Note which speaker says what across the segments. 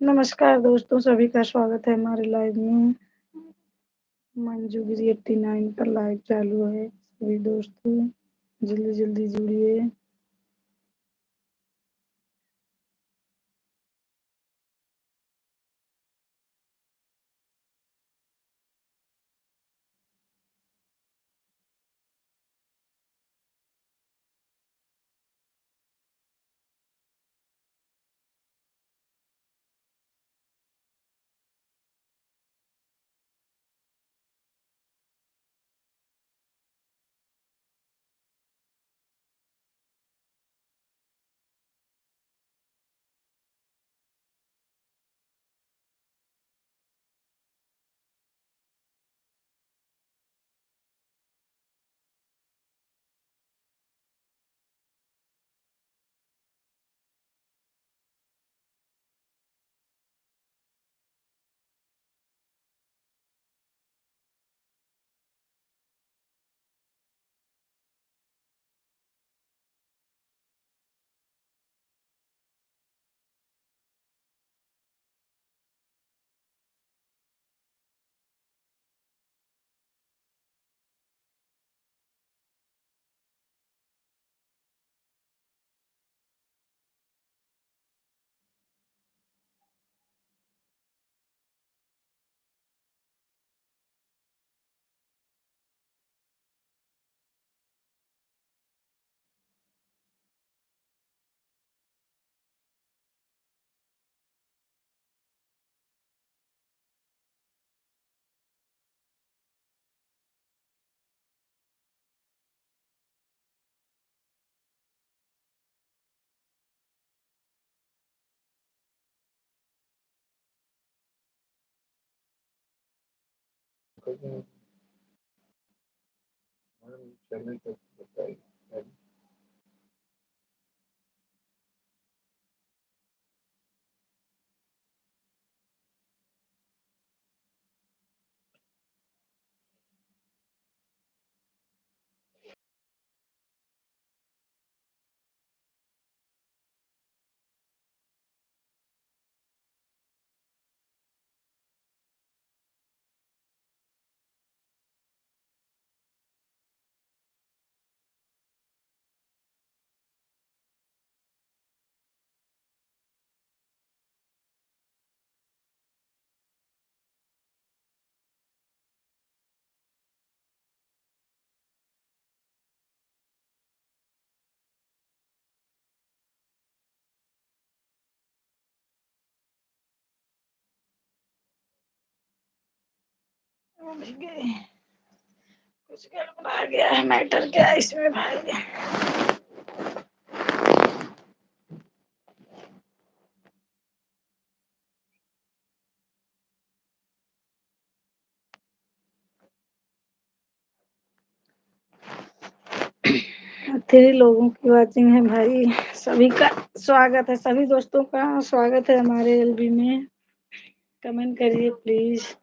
Speaker 1: नमस्कार दोस्तों, सभी का स्वागत है हमारे लाइव में। मंजूगिरी 89 पर लाइव चालू है। सभी दोस्तों जल्दी जल्दी जुड़िए। कुछ गड़बड़ा गया है। मैटर क्या है इसमें भाई? थ्री लोगों की वाचिंग है भाई। सभी का स्वागत है, सभी दोस्तों का स्वागत है हमारे एलबी में। कमेंट करिए प्लीज।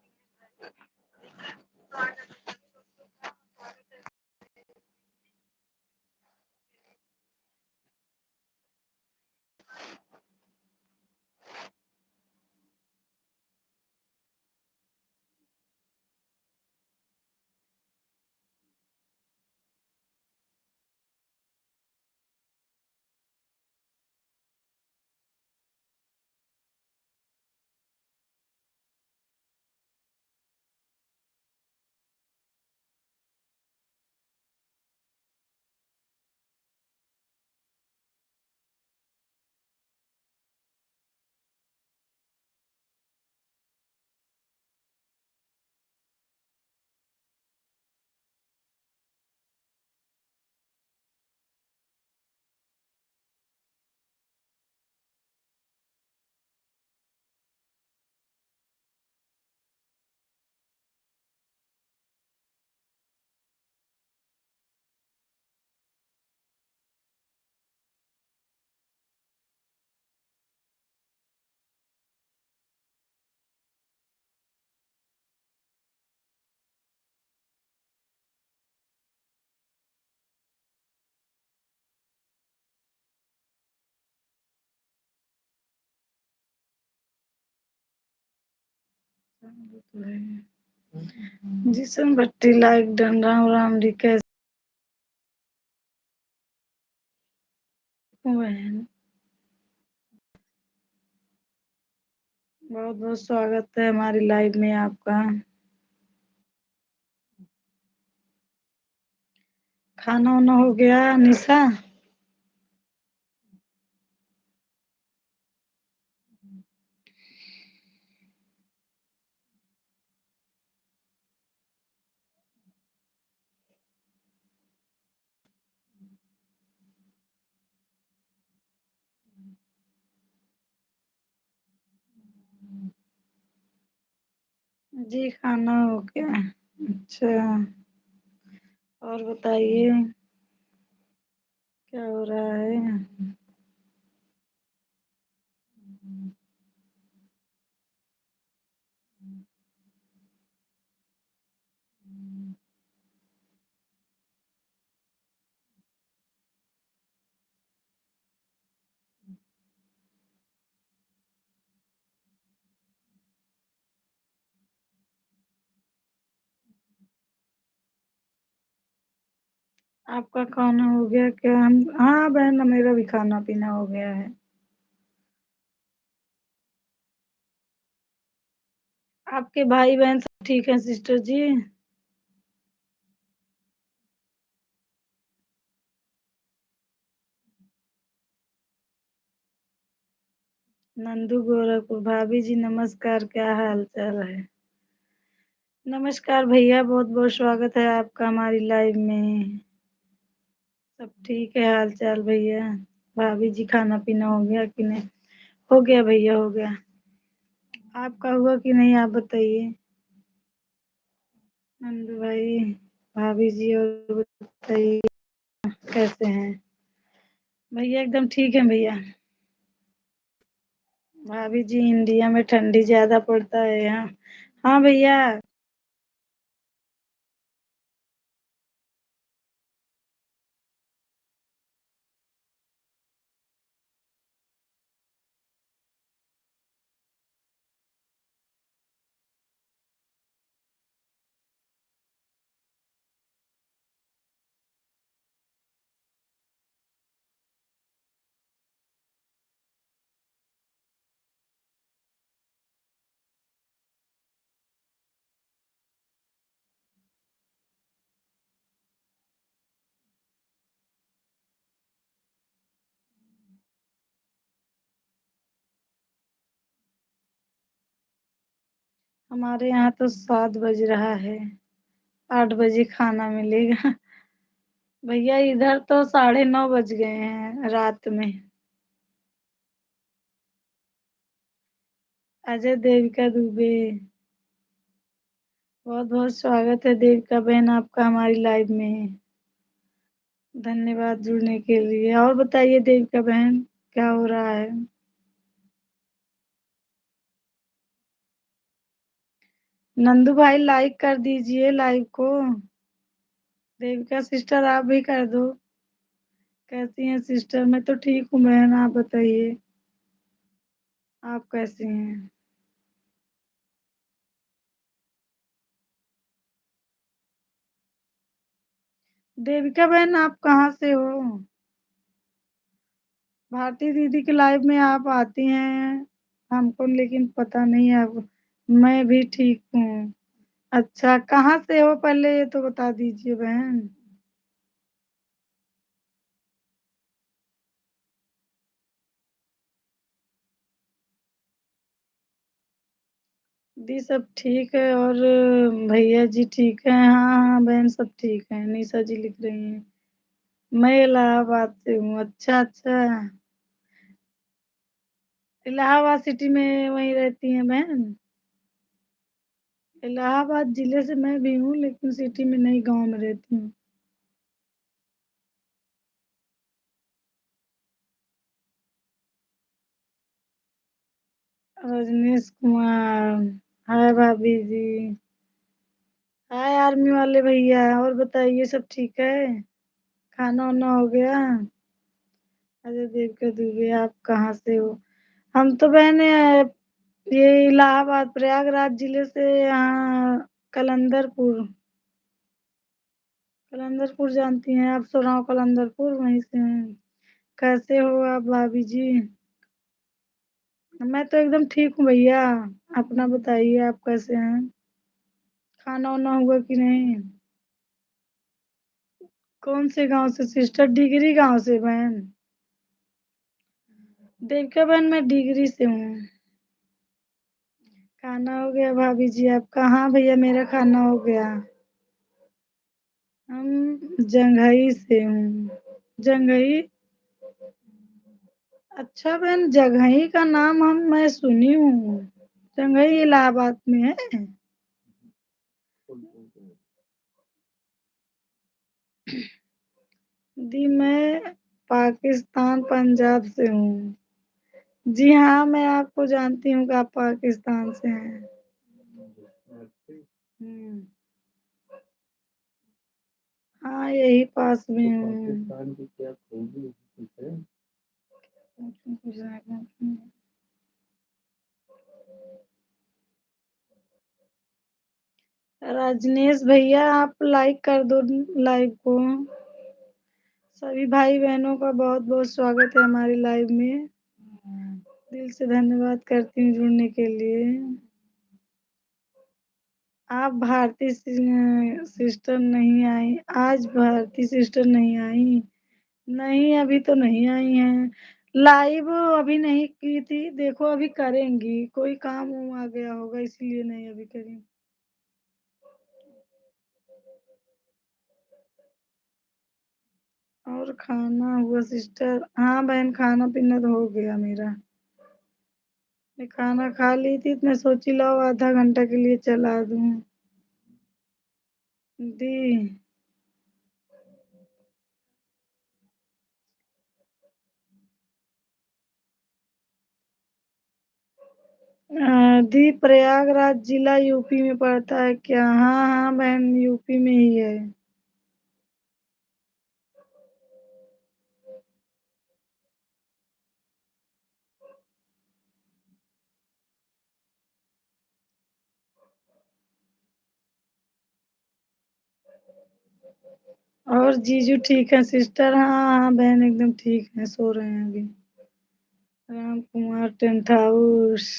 Speaker 1: जिसम भट्टी लाइक डन राम राम जी कैसे हो बहन। बहुत बहुत स्वागत है हमारी लाइव में आपका। खाना वाना हो गया निशा? जी खाना हो गया। अच्छा और बताइए क्या हो रहा है? आपका खाना हो गया क्या? हम हाँ बहन मेरा भी खाना पीना हो गया है। आपके भाई बहन सब ठीक है सिस्टर जी? नंदू गोरखपुर भाभी जी नमस्कार, क्या हाल चाल है? नमस्कार भैया, बहुत बहुत स्वागत है आपका हमारी लाइव में। सब ठीक है हाल चाल भैया? भाभी जी खाना पीना हो गया कि नहीं? हो गया भैया हो गया। आपका हुआ कि नहीं आप बताइए। नंदू भाई भाभी जी और बताइए कैसे हैं? भैया एकदम ठीक है भैया। भाभी जी इंडिया में ठंडी ज्यादा पड़ता है यहाँ। हाँ भैया। हमारे यहाँ तो 7 बज रहा है। 8 बजे खाना मिलेगा। भैया इधर तो 9:30 बज गए हैं रात में। अजय देविका दुबे बहुत बहुत स्वागत है देविका बहन आपका हमारी लाइव में। धन्यवाद जुड़ने के लिए। और बताइए देविका बहन क्या हो रहा है? नंदू भाई लाइक कर दीजिए लाइव को। देविका सिस्टर आप भी कर दो। कैसी हैं सिस्टर? मैं तो ठीक हूँ बहन, आप बताइए आप कैसी हैं? देविका बहन आप कहाँ से हो? भारती दीदी के लाइव में आप आती हैं हमको लेकिन पता नहीं है अब। मैं भी ठीक हूँ। अच्छा कहाँ से हो पहले ये तो बता दीजिए बहन। दी सब ठीक है और भैया जी ठीक है? हाँ हाँ बहन सब ठीक है। निशा जी लिख रही हैं मैं इलाहाबाद से हूँ। अच्छा अच्छा इलाहाबाद सिटी में वहीं रहती हैं बहन? इलाहाबाद जिले से मैं भी हूँ लेकिन सिटी में नहीं, गांव में रहती हूँ। रजनीश कुमार हाय भाभी जी। हाय आर्मी वाले भैया। और बताइए सब ठीक है? खाना वाना हो गया? अजय देवका दुबे आप कहाँ से हो? हम तो बहने ये इलाहाबाद प्रयागराज जिले से यहाँ कलंदरपुर। कलंदरपुर जानती हैं आप? सुराव कलंदरपुर वहीं से हैं। कैसे हो आप भाभी जी? मैं तो एकदम ठीक हूँ भैया। अपना बताइए, आप कैसे हैं? खाना वाना हुआ कि नहीं? कौन से गांव से सिस्टर? डिगरी गांव से बहन? देवका बहन मैं डिगरी से हूँ। खाना हो गया भाभी जी आपका? हाँ भैया मेरा खाना हो गया। हम जंघई से हूँ। जंघई? अच्छा बहन, जंघई का नाम मैं सुनी हूँ। जंघई इलाहाबाद में है? दी मैं पाकिस्तान पंजाब से हूँ। जी हाँ, मैं आपको जानती हूँ कि आप पाकिस्तान से हैं। हम्म। हाँ यही पास में हूँ। पाकिस्तान की क्या खूबी है? रजनीश भैया आप लाइक कर दो लाइव को। सभी भाई बहनों का बहुत बहुत स्वागत है हमारी लाइव में। दिल से धन्यवाद करती हूँ जुड़ने के लिए। आप भारती सिस्टर नहीं आई आज? भारती सिस्टर नहीं आई? नहीं अभी तो नहीं आई हैं। लाइव अभी नहीं की थी, देखो अभी करेंगी। कोई काम वाम आ गया होगा इसलिए नहीं अभी करी। और खाना हुआ सिस्टर? हाँ बहन खाना पीना तो हो गया मेरा। मैं खाना खा ली थी तो मैं सोची लाओ आधा घंटा के लिए चला दूं। दी दी प्रयागराज जिला यूपी में पड़ता है क्या? हाँ हाँ बहन यूपी में ही है। और जीजू ठीक है सिस्टर? हाँ हाँ बहन एकदम ठीक है, सो रहे हैं अभी। Ram Kumar tent house.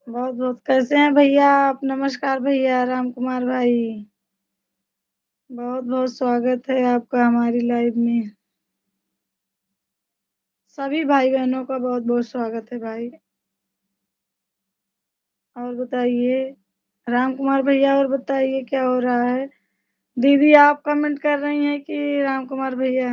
Speaker 1: बहुत बहुत कैसे हैं भैया आप? नमस्कार भैया राम कुमार भाई। बहुत बहुत स्वागत है आपका हमारी लाइव में। सभी भाई बहनों का बहुत बहुत स्वागत है भाई। और बताइए राम कुमार भैया, और बताइए क्या हो रहा है? दीदी आप कमेंट कर रही हैं कि राम कुमार भैया?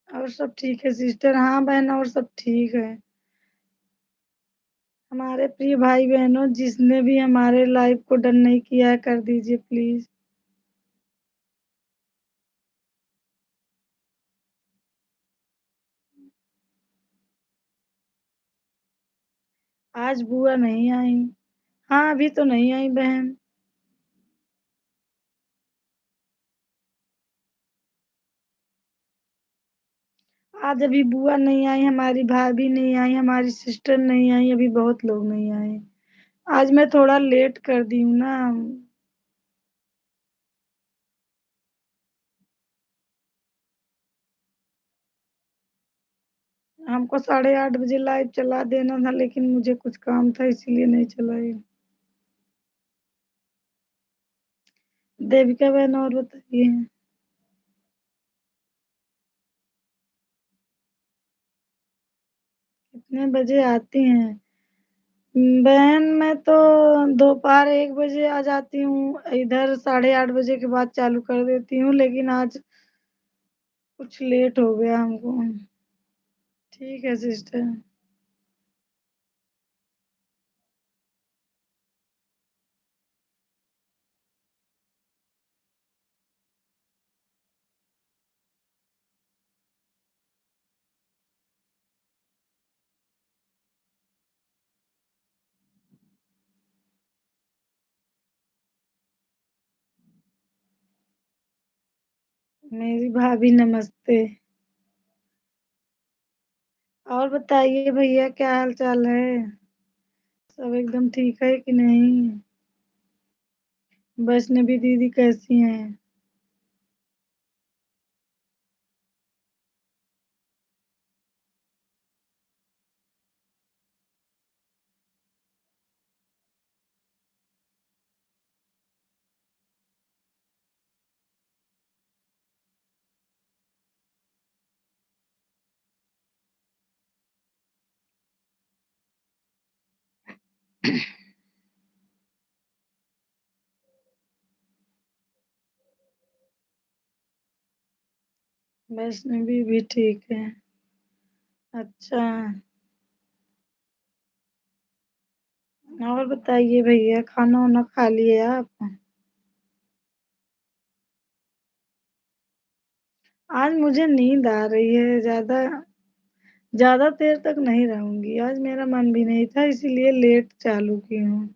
Speaker 1: और सब ठीक है सिस्टर? हाँ बहन और सब ठीक है। हमारे प्रिय भाई बहनों, जिसने भी हमारे लाइव को डन नहीं किया है कर दीजिए प्लीज। आज बुआ नहीं आई? हाँ अभी तो नहीं आई बहन। आज अभी बुआ नहीं आई, हमारी भाभी नहीं आई, हमारी सिस्टर नहीं आई, अभी बहुत लोग नहीं आए। आज मैं थोड़ा लेट कर दी हूँ ना। हमको 8:30 बजे लाइव चला देना था, लेकिन मुझे कुछ काम था इसीलिए नहीं चलाई। देविका बहन और बताइए। कितने बजे आती हैं? बहन मैं तो दोपहर 1 बजे आ जाती हूँ, इधर 8:30 बजे के बाद चालू कर देती हूँ, लेकिन आज कुछ लेट हो गया हमको। ठीक है सिस्टर। मेरी भाभी नमस्ते। और बताइए भैया क्या हाल चाल है? सब एकदम ठीक है कि नहीं? वैष्णवी दीदी कैसी हैं? वैष्णवी भी ठीक है। अच्छा। और बताइए भैया खाना वाना खा लिए आप? आज मुझे नींद आ रही है ज्यादा। ज्यादा देर तक नहीं रहूंगी। आज मेरा मन भी नहीं था इसीलिए लेट चालू की हूँ।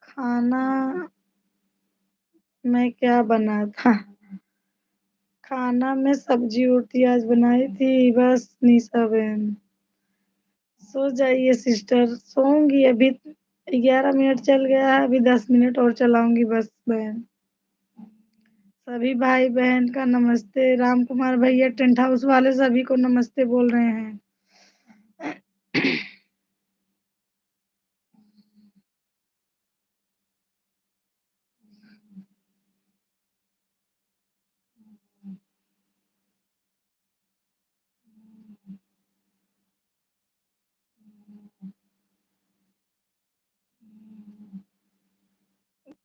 Speaker 1: खाना में क्या बना था? खाना में सब्जी रोटी आज बनाई थी बस निशा बहन। सो जाइए सिस्टर, सोऊंगी अभी। 11 मिनट चल गया है, अभी 10 मिनट और चलाऊंगी बस बहन। सभी भाई बहन का नमस्ते। राम कुमार भैया टेंट हाउस वाले सभी को नमस्ते बोल रहे हैं।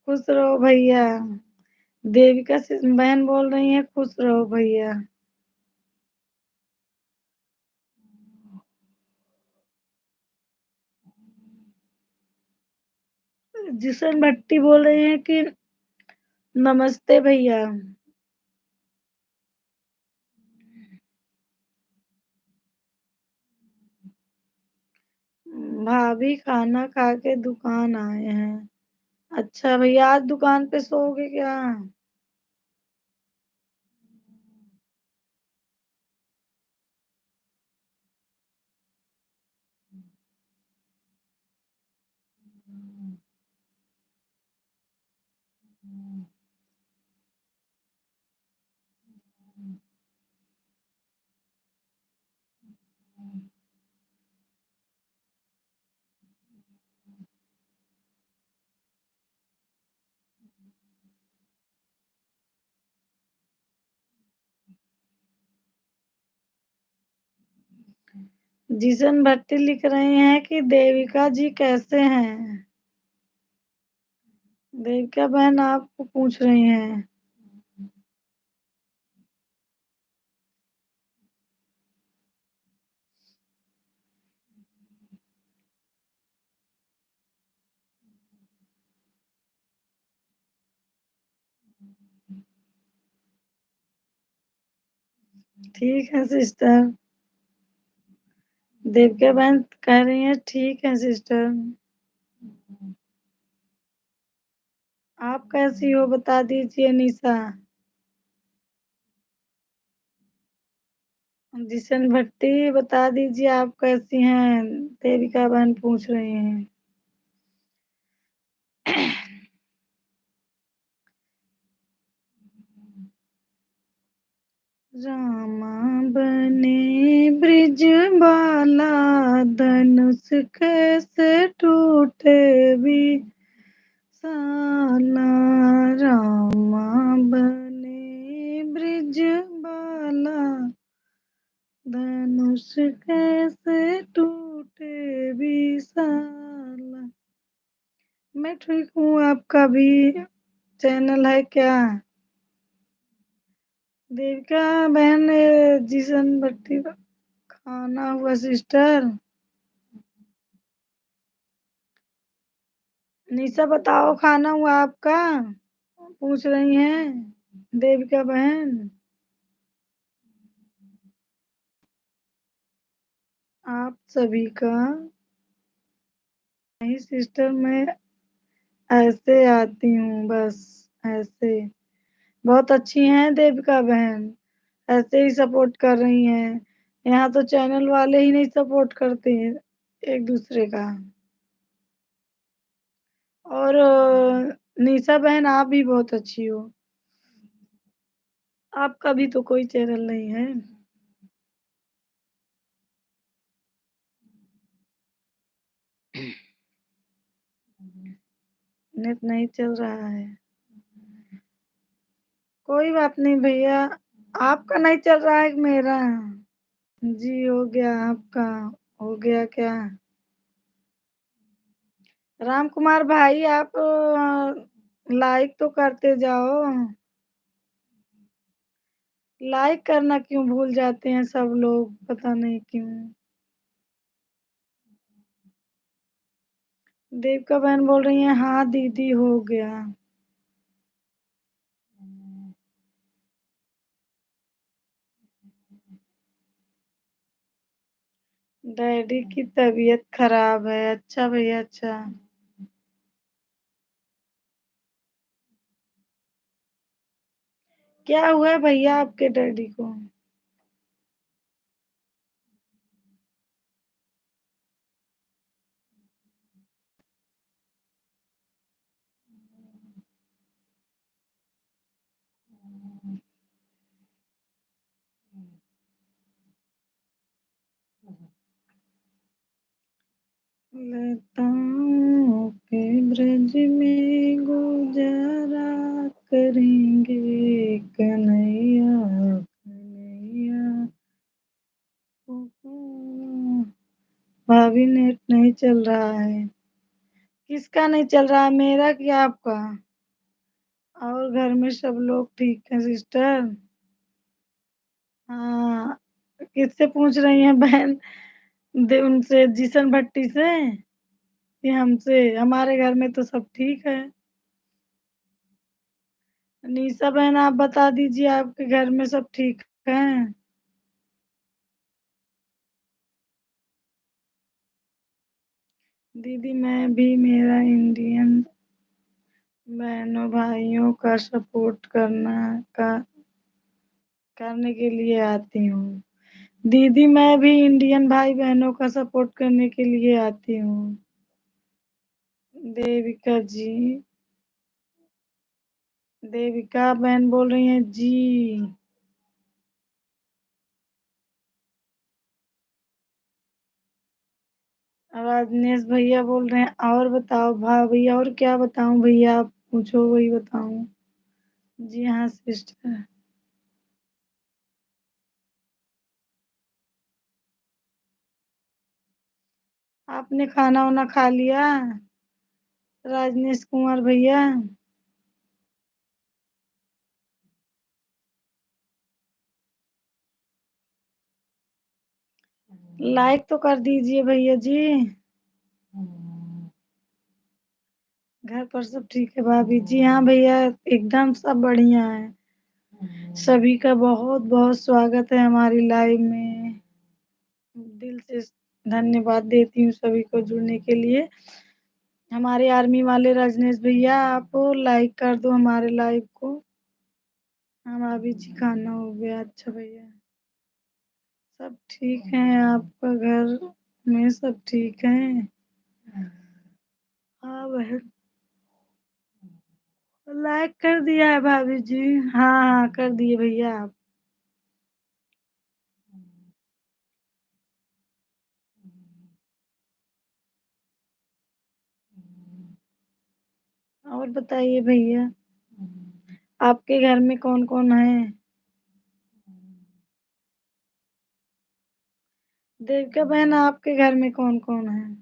Speaker 1: खुश रहो भैया। देविका से बहन बोल रही है खुश रहो भैया। जिशन भट्टी बोल रही है कि नमस्ते भैया। भाभी खाना खा के दुकान आए हैं। अच्छा भैया आज दुकान पे सोओगे क्या? जिशन भट्टी लिख रही हैं कि देविका जी कैसे हैं? देविका बहन आपको पूछ रही हैं। ठीक है सिस्टर। देविका बहन कह रही है ठीक है सिस्टर। आप कैसी हो बता दीजिए निशा। जिशन भट्टी बता दीजिए आप कैसी हैं? देविका बहन पूछ रही हैं। रामा बने ब्रिज बाला, धनुष कैसे टूटे भी साला। रामा बने ब्रिज बाला, धनुष कैसे टूटे विशाला। मैं ठीक हूँ। आपका भी चैनल है क्या? देविका बहन जिसन भट्टी का खाना हुआ सिस्टर। निशा बताओ खाना हुआ आपका? पूछ रही हैं देविका बहन। आप सभी का नहीं सिस्टर, मैं ऐसे आती हूँ बस ऐसे। बहुत अच्छी हैं देविका बहन, ऐसे ही सपोर्ट कर रही हैं। यहाँ तो चैनल वाले ही नहीं सपोर्ट करते हैं एक दूसरे का। और निशा बहन आप भी बहुत अच्छी हो। आपका भी तो कोई चैनल नहीं है। नेट नहीं चल रहा है। कोई बात नहीं भैया, आपका नहीं चल रहा है कि मेरा? जी हो गया, आपका हो गया क्या? राम कुमार भाई आप लाइक तो करते जाओ। लाइक करना क्यों भूल जाते हैं सब लोग, पता नहीं क्यों। देविका बहन बोल रही है हाँ दीदी हो गया। डैडी की तबीयत खराब है। अच्छा भैया अच्छा। क्या हुआ है भैया आपके डैडी को? लताओं के ब्रज में गुजारा करेंगे कन्हैया कन्हैया। भाभी नेट नहीं चल रहा है। किसका नहीं चल रहा है, मेरा कि आपका? और घर में सब लोग ठीक है सिस्टर? हाँ। किससे पूछ रही हैं बहन? उनसे जिशन भट्टी से कि हमसे? हमारे घर में तो सब ठीक है। निशा बहन आप बता दीजिए आपके घर में सब ठीक है? दीदी मैं भी मेरा इंडियन बहनों भाइयों का सपोर्ट करने के लिए आती हूँ। दीदी मैं भी इंडियन भाई बहनों का सपोर्ट करने के लिए आती हूँ। देविका जी, देविका बहन बोल रही हैं जी। राजनेश भैया बोल रहे हैं और बताओ भाभी, और क्या बताऊं भैया, आप पूछो वही बताऊं। जी हाँ सिस्टर। आपने खाना वाना खा लिया राजनेश कुमार भैया? लाइक तो कर दीजिए भैया जी। घर पर सब ठीक है भाभी? जी हाँ भैया एकदम सब बढ़िया है। सभी का बहुत बहुत स्वागत है हमारी लाइव में। दिल से धन्यवाद देती हूँ सभी को जुड़ने के लिए। हमारे आर्मी वाले रजनीश भैया आप लाइक कर दो हमारे लाइव को। हाँ भाभी जी खाना हो गया। अच्छा भैया सब ठीक है, आपका घर में सब ठीक है? हाँ बहन लाइक कर दिया है भाभी जी। हाँ हाँ कर दिए भैया आप। और बताइए भैया आपके घर में कौन कौन है? देविका बहन आपके घर में कौन कौन है?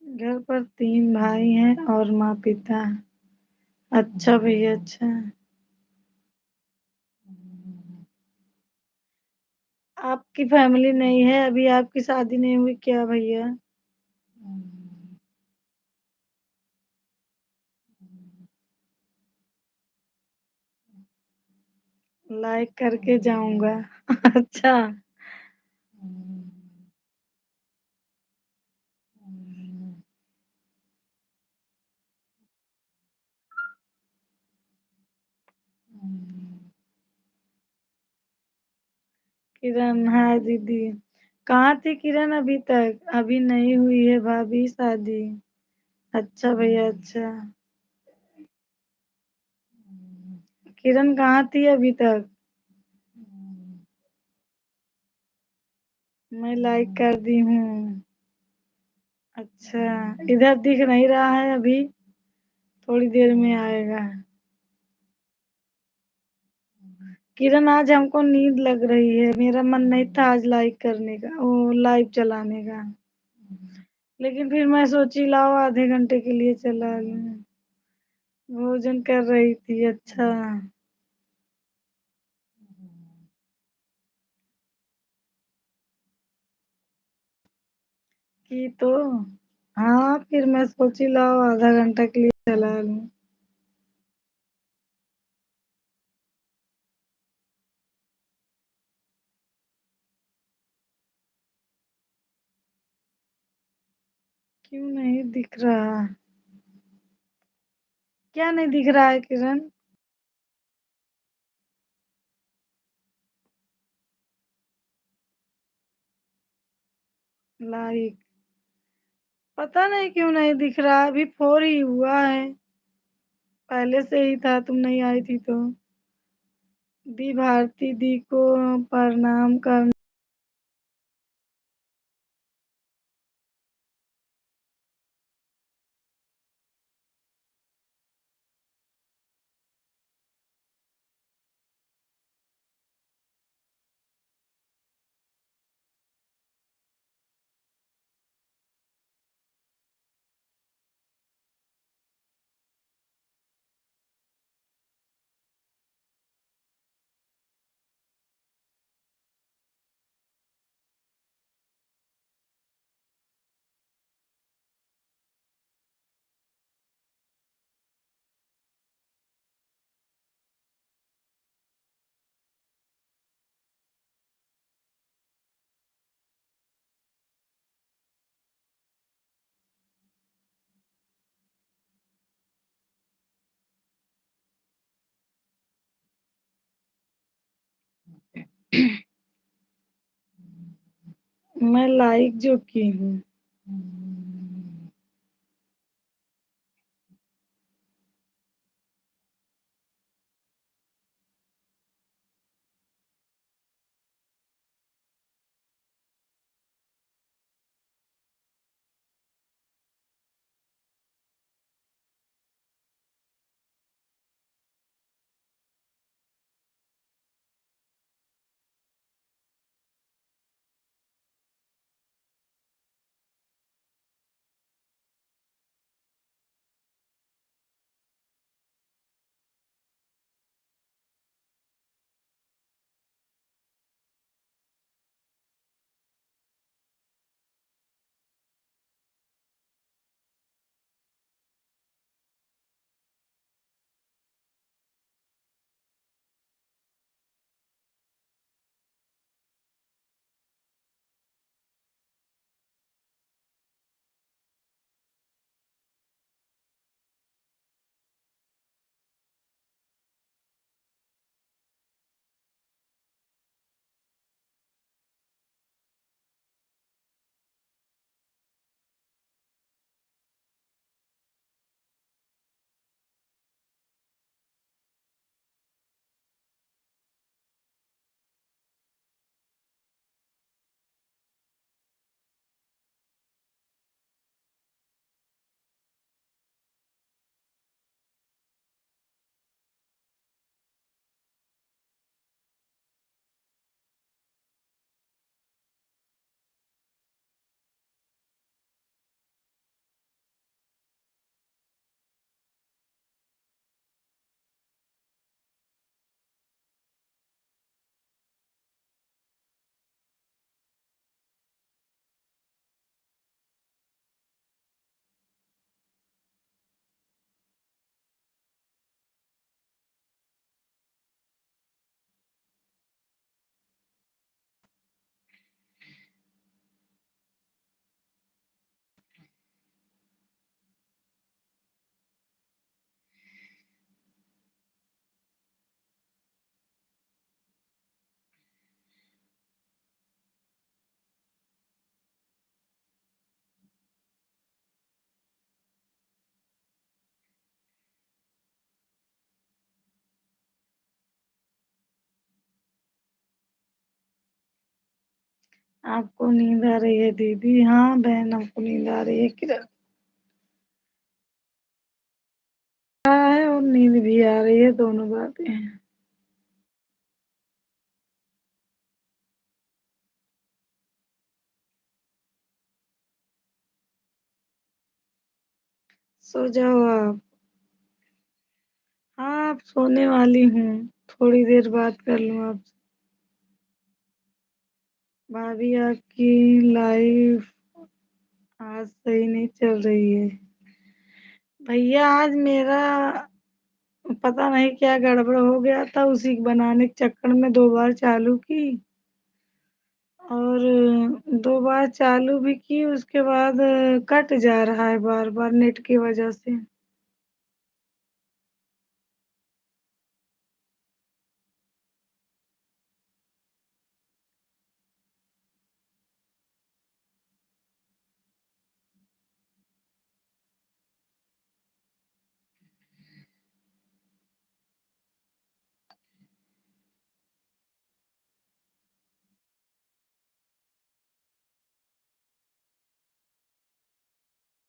Speaker 1: घर पर 3 भाई हैं और माँ पिता। اچھا بھیا اچھا. آپ کی فیملی نہیں ہے ابھی آپ کی شادی نہیں ہوئی کیا بھیا؟ لائک کر کے جاؤں گا. اچھا. کرن ہاں دیدی. کہاں تھی کرن ابھی تک ابھی نہیں ہوئی ہے بھابھی شادی. اچھا بھیا اچھا. کرن کہاں تھی ابھی تک؟ میں لائک کر دی ہوں. اچھا ادھر دکھ نہیں رہا ہے ابھی تھوڑی دیر میں آئے گا. کرن آج ہم کو نیند لگ رہی ہے میرا من نہیں تھا آج لائک کرنے کا وہ لائو چلانے کا. لیکن پھر میں سوچی لاؤ آدھے گھنٹے کے لیے چلا لوں. بھوجن کر رہی تھی اچھا. کی تو ہاں پھر میں سوچی لاؤ آدھا گھنٹہ کے لیے چلا لوں. کیوں نہیں دکھ رہا؟ کیا نہیں دکھ رہا ہے کرن؟ لائک پتا نہیں کیوں نہیں دکھ رہا ابھی 4 ہی ہوا ہے. پہلے سے ہی تھا تم نہیں آئی تھی تو. دی بھارتی دی کو پرنام کرنا. میں لائک جو کی ہوں. آپ کو نیند آ رہی ہے دیدی؟ ہاں بہن، ہم کو نیند آ رہی ہے ہے اور نیند بھی آ رہی ہے، دونوں باتیں ہیں۔ سو جاؤ آپ۔ ہاں اب سونے والی ہوں، تھوڑی دیر بات کر لوں آپ سے۔ بھابھی آپ کی لائف آج صحیح نہیں چل رہی ہے بھیا۔ آج میرا پتا نہیں کیا گڑبڑ ہو گیا تھا، اسی کے بنانے کے چکر میں 2 بار چالو کی، اور 2 بار چالو بھی کی، اس کے بعد کٹ جا رہا ہے بار بار نیٹ کی وجہ سے۔